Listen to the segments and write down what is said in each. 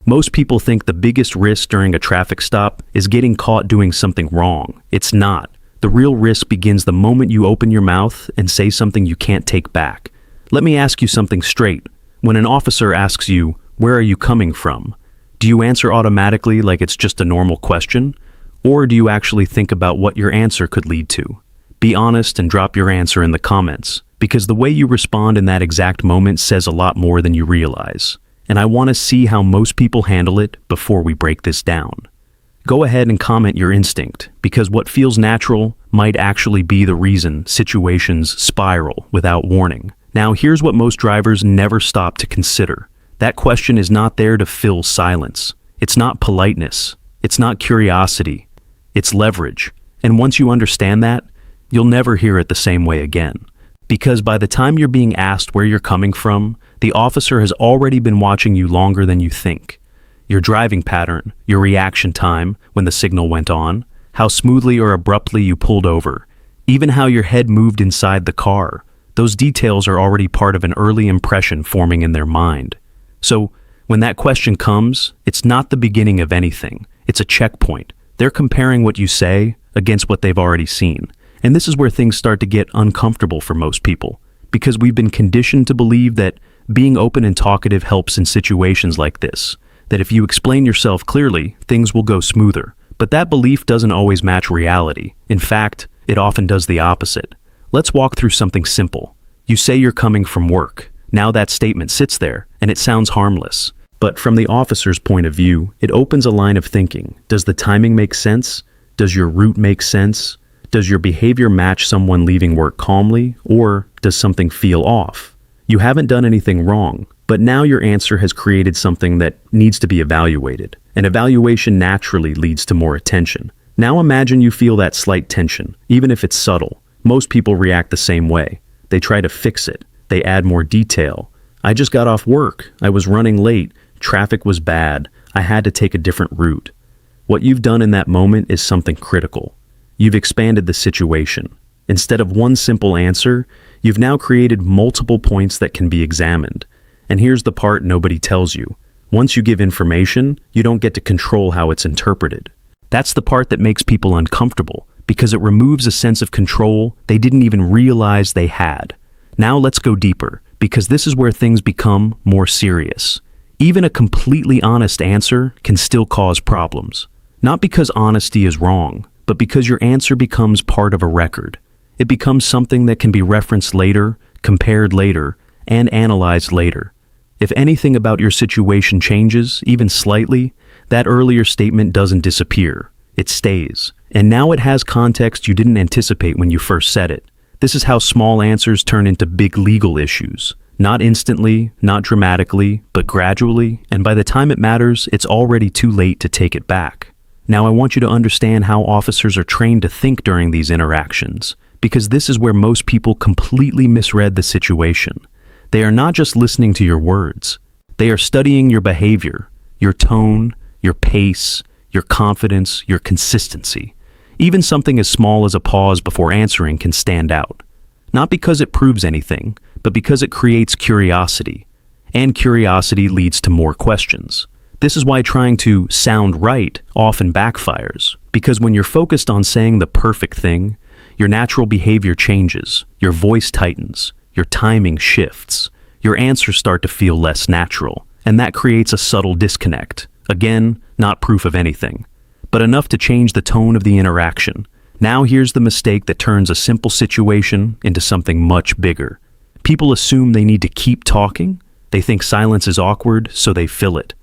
Most people think the biggest risk during a traffic stop is getting caught doing something wrong. It's not. The real risk begins the moment you open your mouth and say something you can't take back. Let me ask you something straight. When an officer asks you, "Where are you coming from?" do you answer automatically like it's just a normal question? Or do you actually think about what your answer could lead to? Be honest and drop your answer in the comments, because the way you respond in that exact moment says a lot more than you realize. And I want to see how most people handle it before we break this down. Go ahead and comment your instinct, because what feels natural might actually be the reason situations spiral without warning. Now, here's what most drivers never stop to consider. That question is not there to fill silence. It's not politeness. It's not curiosity. It's leverage. And once you understand that, you'll never hear it the same way again. Because by the time you're being asked where you're coming from, the officer has already been watching you longer than you think. Your driving pattern, your reaction time when the signal went on, how smoothly or abruptly you pulled over, even how your head moved inside the car. Those details are already part of an early impression forming in their mind. So, when that question comes, it's not the beginning of anything. It's a checkpoint. They're comparing what you say against what they've already seen. And this is where things start to get uncomfortable for most people, because we've been conditioned to believe that being open and talkative helps in situations like this, that if you explain yourself clearly, things will go smoother. But that belief doesn't always match reality. In fact, it often does the opposite. Let's walk through something simple. You say you're coming from work. Now that statement sits there, and it sounds harmless. But from the officer's point of view, it opens a line of thinking. Does the timing make sense? Does your route make sense? Does your behavior match someone leaving work calmly, or does something feel off? You haven't done anything wrong, but now your answer has created something that needs to be evaluated. An evaluation naturally leads to more attention. Now imagine you feel that slight tension, even if it's subtle. Most people react the same way. They try to fix it. They add more detail. I just got off work. I was running late. Traffic was bad. I had to take a different route. What you've done in that moment is something critical. You've expanded the situation. Instead of one simple answer, you've now created multiple points that can be examined. And here's the part nobody tells you. Once you give information, you don't get to control how it's interpreted. That's the part that makes people uncomfortable, because it removes a sense of control they didn't even realize they had. Now let's go deeper, because this is where things become more serious. Even a completely honest answer can still cause problems. Not because honesty is wrong, but because your answer becomes part of a record. It becomes something that can be referenced later, compared later, and analyzed later. If anything about your situation changes, even slightly, that earlier statement doesn't disappear. It stays. And now it has context you didn't anticipate when you first said it. This is how small answers turn into big legal issues. Not instantly, not dramatically, but gradually, and by the time it matters, it's already too late to take it back. Now I want you to understand how officers are trained to think during these interactions, because this is where most people completely misread the situation. They are not just listening to your words. They are studying your behavior, your tone, your pace, your confidence, your consistency. Even something as small as a pause before answering can stand out. Not because it proves anything, but because it creates curiosity. And curiosity leads to more questions. This is why trying to sound right often backfires, because when you're focused on saying the perfect thing, your natural behavior changes, your voice tightens, your timing shifts, your answers start to feel less natural, and that creates a subtle disconnect. Again, not proof of anything, but enough to change the tone of the interaction. Now here's the mistake that turns a simple situation into something much bigger. People assume they need to keep talking. They think silence is awkward, so they fill it.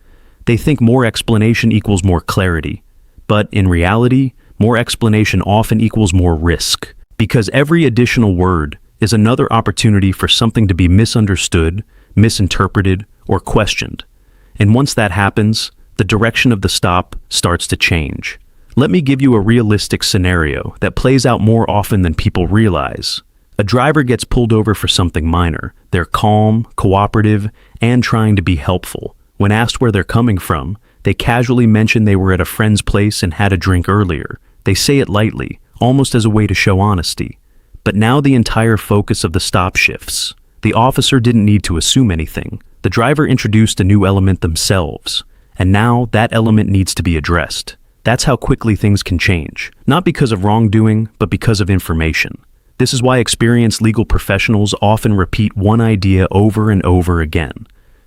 They think more explanation equals more clarity. But in reality, more explanation often equals more risk, because every additional word is another opportunity for something to be misunderstood, misinterpreted, or questioned. And once that happens, the direction of the stop starts to change. Let me give you a realistic scenario that plays out more often than people realize. A driver gets pulled over for something minor. They're calm, cooperative, and trying to be helpful. When asked where they're coming from, they casually mention they were at a friend's place and had a drink earlier. They say it lightly, almost as a way to show honesty. But now the entire focus of the stop shifts. The officer didn't need to assume anything. The driver introduced a new element themselves. And now that element needs to be addressed. That's how quickly things can change, not because of wrongdoing, but because of information. This is why experienced legal professionals often repeat one idea over and over again.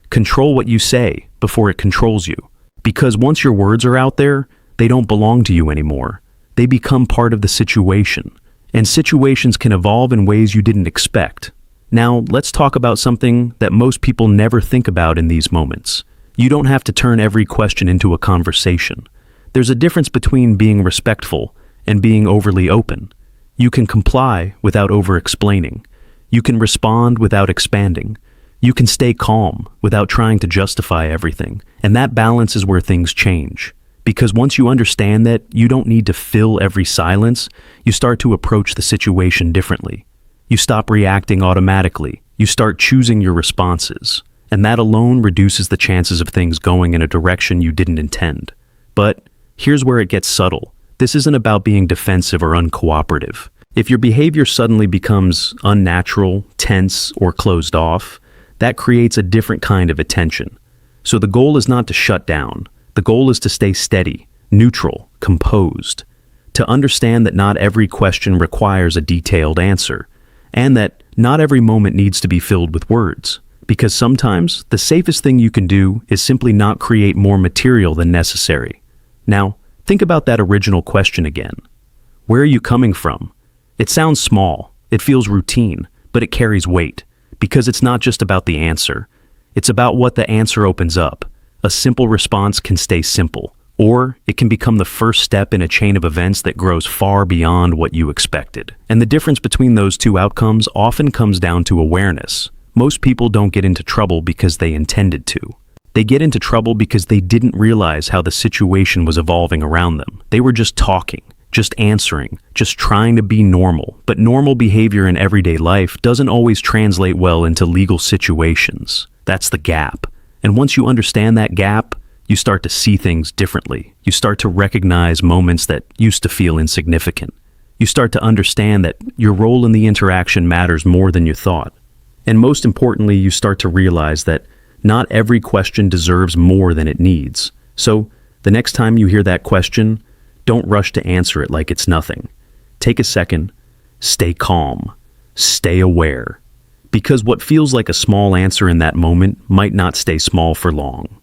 Control what you say before it controls you. Because once your words are out there, they don't belong to you anymore. They become part of the situation. And situations can evolve in ways you didn't expect. Now, let's talk about something that most people never think about in these moments. You don't have to turn every question into a conversation. There's a difference between being respectful and being overly open. You can comply without over-explaining. You can respond without expanding. You can stay calm without trying to justify everything. And that balance is where things change. Because once you understand that you don't need to fill every silence, you start to approach the situation differently. You stop reacting automatically. You start choosing your responses. And that alone reduces the chances of things going in a direction you didn't intend. But here's where it gets subtle. This isn't about being defensive or uncooperative. If your behavior suddenly becomes unnatural, tense, or closed off, that creates a different kind of attention. So the goal is not to shut down. The goal is to stay steady, neutral, composed, to understand that not every question requires a detailed answer, and that not every moment needs to be filled with words. Because sometimes the safest thing you can do is simply not create more material than necessary. Now, think about that original question again. Where are you coming from? It sounds small, it feels routine, but it carries weight, because it's not just about the answer. It's about what the answer opens up. A simple response can stay simple, or it can become the first step in a chain of events that grows far beyond what you expected. And the difference between those two outcomes often comes down to awareness. Most people don't get into trouble because they intended to. They get into trouble because they didn't realize how the situation was evolving around them. They were just talking, just answering, just trying to be normal. But normal behavior in everyday life doesn't always translate well into legal situations. That's the gap. And once you understand that gap, you start to see things differently. You start to recognize moments that used to feel insignificant. You start to understand that your role in the interaction matters more than you thought. And most importantly, you start to realize that not every question deserves more than it needs. So the next time you hear that question, don't rush to answer it like it's nothing. Take a second, stay calm, stay aware. Because what feels like a small answer in that moment might not stay small for long.